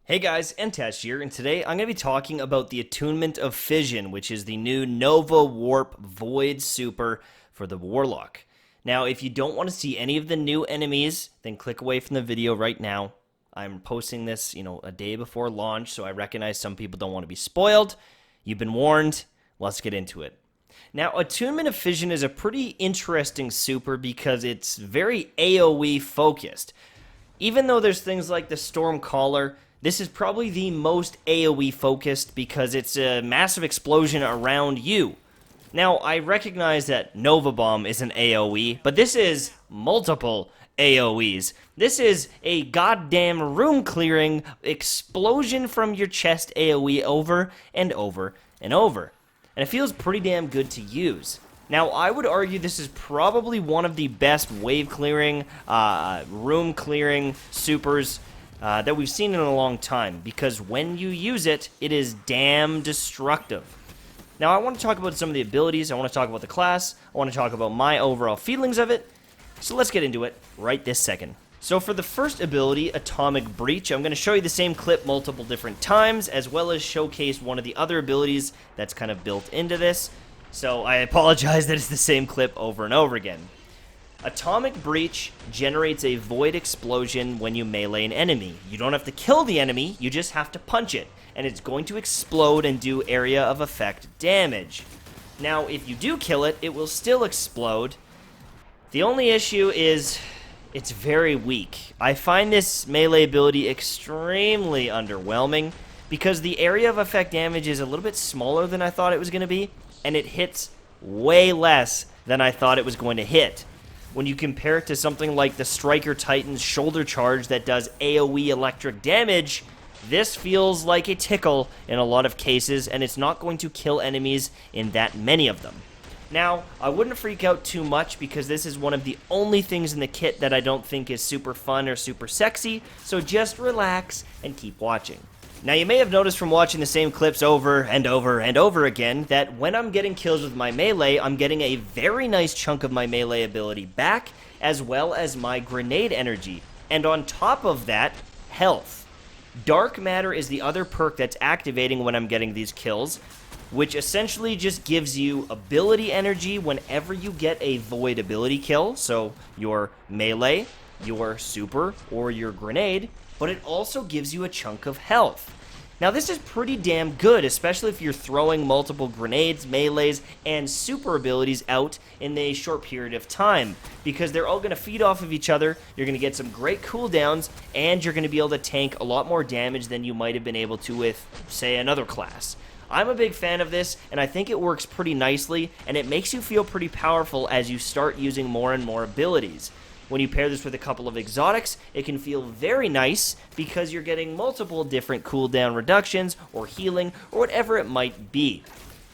Hey guys, Entesh here, and today I'm going to be talking about the Attunement of Fission, which is the new Nova Warp Void Super for the Warlock. Now, if you don't want to see any of the new enemies, then click away from the video right now. I'm posting this, a day before launch, so I recognize some people don't want to be spoiled. You've been warned. Let's get into it. Now, Attunement of Fission is a pretty interesting super because it's very AoE focused. Even though there's things like the Storm Caller, this is probably the most AoE focused because it's a massive explosion around you. Now, I recognize that Nova Bomb is an AoE, but this is multiple AoEs. This is a goddamn room clearing explosion from your chest AoE over and over and over. And it feels pretty damn good to use. Now, I would argue this is probably one of the best wave clearing, room clearing supers that we've seen in a long time, because when you use it, it is damn destructive. Now, I want to talk about some of the abilities, I want to talk about the class, I want to talk about my overall feelings of it, so let's get into it right this second. So for the first ability, Atomic Breach, I'm going to show you the same clip multiple different times, as well as showcase one of the other abilities that's kind of built into this, so I apologize that it's the same clip over and over again. Atomic Breach generates a void explosion when you melee an enemy. You don't have to kill the enemy, you just have to punch it, and it's going to explode and do area of effect damage. Now, if you do kill it, it will still explode. The only issue is it's very weak. I find this melee ability extremely underwhelming because the area of effect damage is a little bit smaller than I thought it was going to be, and it hits way less than I thought it was going to hit. When you compare it to something like the Striker Titan's Shoulder Charge that does AoE electric damage, this feels like a tickle in a lot of cases, and it's not going to kill enemies in that many of them. Now, I wouldn't freak out too much because this is one of the only things in the kit that I don't think is super fun or super sexy, so just relax and keep watching. Now, you may have noticed from watching the same clips over and over and over again that when I'm getting kills with my melee, I'm getting a very nice chunk of my melee ability back, as well as my grenade energy. And on top of that, health. Dark Matter is the other perk that's activating when I'm getting these kills, which essentially just gives you ability energy whenever you get a void ability kill, so your melee, your super, or your grenade, but it also gives you a chunk of health. Now, this is pretty damn good, especially if you're throwing multiple grenades, melees, and super abilities out in a short period of time, because they're all going to feed off of each other, you're going to get some great cooldowns, and you're going to be able to tank a lot more damage than you might have been able to with, say, another class. I'm a big fan of this, and I think it works pretty nicely, and it makes you feel pretty powerful as you start using more and more abilities. When you pair this with a couple of exotics, it can feel very nice because you're getting multiple different cooldown reductions or healing or whatever it might be.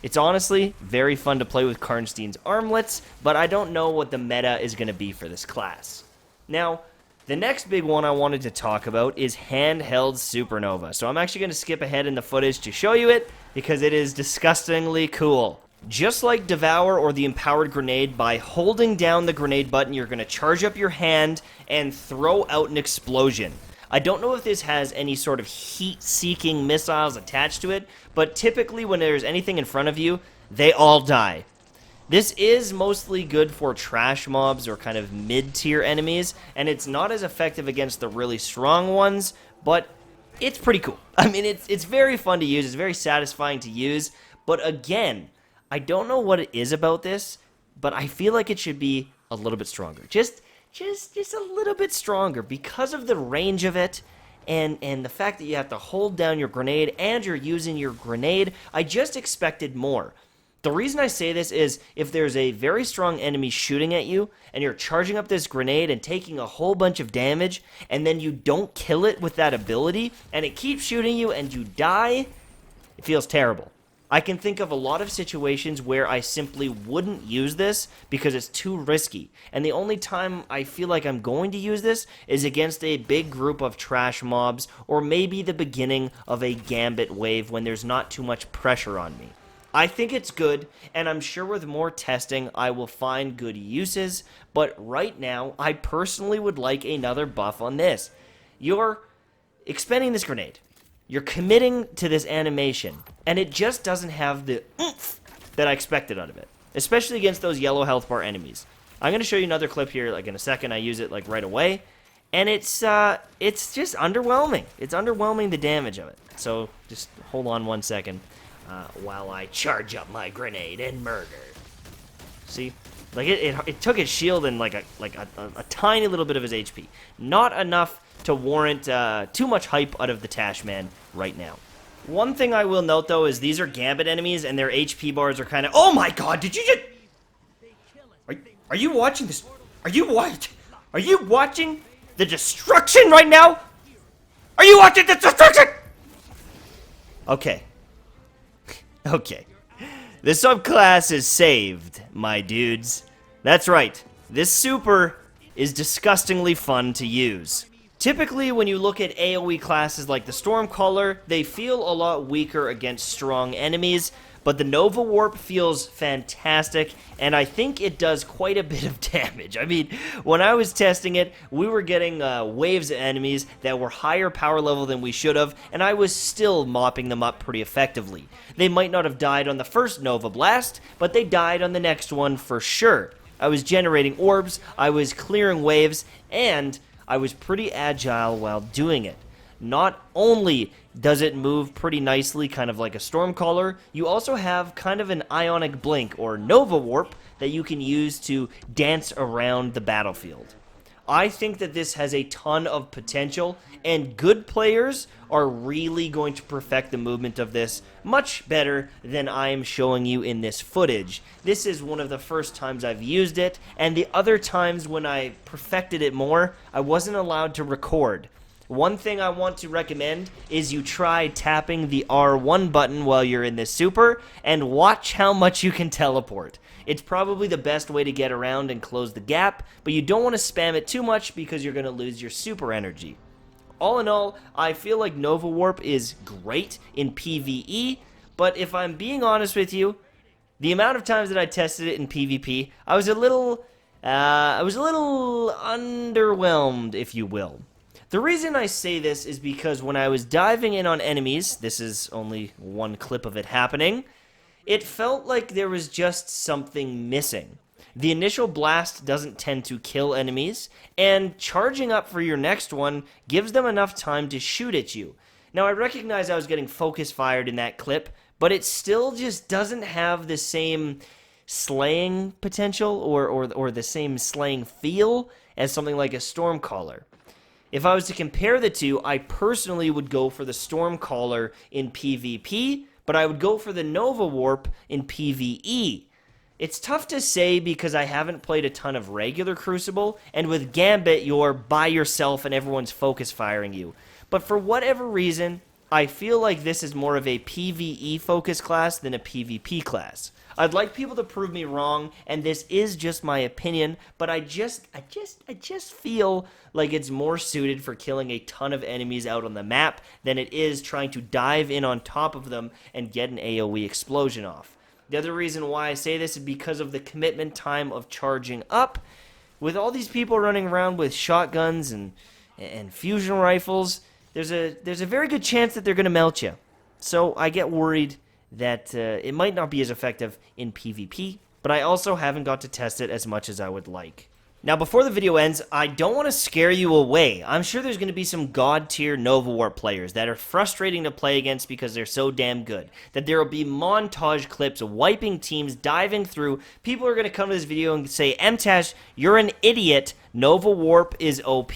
It's honestly very fun to play with Karnstein's armlets, but I don't know what the meta is going to be for this class. Now, the next big one I wanted to talk about is Handheld Supernova. So I'm actually going to skip ahead in the footage to show you it because it is disgustingly cool. Just like Devour or the Empowered Grenade, by holding down the grenade button, you're going to charge up your hand and throw out an explosion. I don't know if this has any sort of heat-seeking missiles attached to it, but typically when there's anything in front of you, they all die. This is mostly good for trash mobs or kind of mid-tier enemies, and it's not as effective against the really strong ones, but it's pretty cool. I mean, it's very fun to use, it's very satisfying to use, but again, I don't know what it is about this, but I feel like it should be a little bit stronger. Just a little bit stronger because of the range of it and the fact that you have to hold down your grenade and you're using your grenade. I just expected more. The reason I say this is if there's a very strong enemy shooting at you and you're charging up this grenade and taking a whole bunch of damage and then you don't kill it with that ability and it keeps shooting you and you die, it feels terrible. I can think of a lot of situations where I simply wouldn't use this because it's too risky. And the only time I feel like I'm going to use this is against a big group of trash mobs or maybe the beginning of a gambit wave when there's not too much pressure on me. I think it's good, and I'm sure with more testing I will find good uses, but right now I personally would like another buff on this. You're expending this grenade. You're committing to this animation, and it just doesn't have the oomph that I expected out of it, especially against those yellow health bar enemies. I'm going to show you another clip here, like in a second. I use it like right away, and it's just underwhelming. It's underwhelming, the damage of it. So just hold on 1 second while I charge up my grenade and murder. See, like it took his shield and like a tiny little bit of his HP, not enough to warrant too much hype out of the Tashman right now. One thing I will note, though, is these are Gambit enemies, and their HP bars are kind of... Oh my god, did you just... Are you watching this? Are you watching the destruction right now? Are you watching the destruction? Okay. Okay. The subclass is saved, my dudes. That's right. This super is disgustingly fun to use. Typically, when you look at AoE classes like the Stormcaller, they feel a lot weaker against strong enemies, but the Nova Warp feels fantastic, and I think it does quite a bit of damage. I mean, when I was testing it, we were getting waves of enemies that were higher power level than we should have, and I was still mopping them up pretty effectively. They might not have died on the first Nova Blast, but they died on the next one for sure. I was generating orbs, I was clearing waves, and I was pretty agile while doing it. Not only does it move pretty nicely, kind of like a Stormcaller, you also have kind of an Ionic Blink, or Nova Warp, that you can use to dance around the battlefield. I think that this has a ton of potential, and good players are really going to perfect the movement of this much better than I am showing you in this footage. This is one of the first times I've used it, and the other times when I perfected it more, I wasn't allowed to record. One thing I want to recommend is you try tapping the R1 button while you're in this super, and watch how much you can teleport. It's probably the best way to get around and close the gap, but you don't want to spam it too much because you're going to lose your super energy. All in all, I feel like Nova Warp is great in PvE, but if I'm being honest with you, the amount of times that I tested it in PvP, I was a little underwhelmed, if you will. The reason I say this is because when I was diving in on enemies, this is only one clip of it happening, it felt like there was just something missing. The initial blast doesn't tend to kill enemies, and charging up for your next one gives them enough time to shoot at you. Now, I recognize I was getting focus fired in that clip, but it still just doesn't have the same slaying potential or the same slaying feel as something like a Stormcaller. If I was to compare the two, I personally would go for the Stormcaller in PvP, but I would go for the Nova Warp in PvE. It's tough to say because I haven't played a ton of regular Crucible, and with Gambit, you're by yourself and everyone's focus firing you. But for whatever reason, I feel like this is more of a PvE focus class than a PvP class. I'd like people to prove me wrong, and this is just my opinion, but I just feel like it's more suited for killing a ton of enemies out on the map than it is trying to dive in on top of them and get an AoE explosion off. The other reason why I say this is because of the commitment time of charging up. With all these people running around with shotguns and fusion rifles, there's a very good chance that they're going to melt you. So I get worried that it might not be as effective in PvP, but I also haven't got to test it as much as I would like. Now, before the video ends, I don't want to scare you away. I'm sure there's going to be some god-tier Nova Warp players that are frustrating to play against because they're so damn good, that there will be montage clips wiping teams, diving through. People are going to come to this video and say, MTash, you're an idiot. Nova Warp is OP.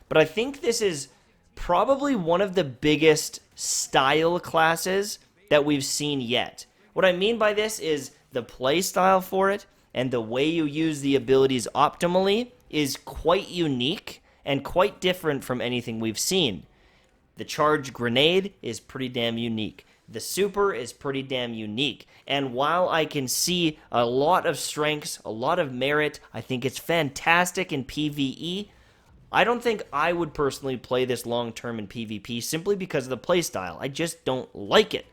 But I think this is probably one of the biggest style classes that we've seen yet. What I mean by this is the play style for it and the way you use the abilities optimally is quite unique and quite different from anything we've seen. The charge grenade is pretty damn unique. The super is pretty damn unique. And while I can see a lot of strengths, a lot of merit, I think it's fantastic in PvE, I don't think I would personally play this long-term in PvP simply because of the playstyle. I just don't like it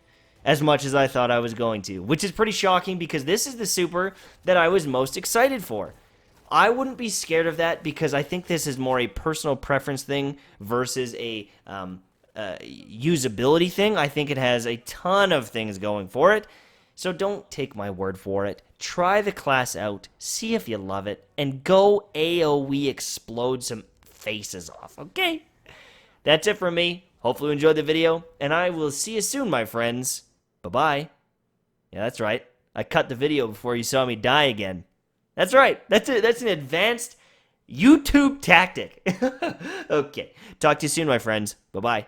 as much as I thought I was going to, which is pretty shocking because this is the super that I was most excited for. I wouldn't be scared of that because I think this is more a personal preference thing versus a usability thing. I think it has a ton of things going for it. So don't take my word for it. Try the class out, see if you love it, and go AoE explode some faces off, okay? That's it from me. Hopefully you enjoyed the video, and I will see you soon, my friends. Bye-bye. Yeah, that's right. I cut the video before you saw me die again. That's right. That's it. That's an advanced YouTube tactic. Okay. Talk to you soon, my friends. Bye-bye.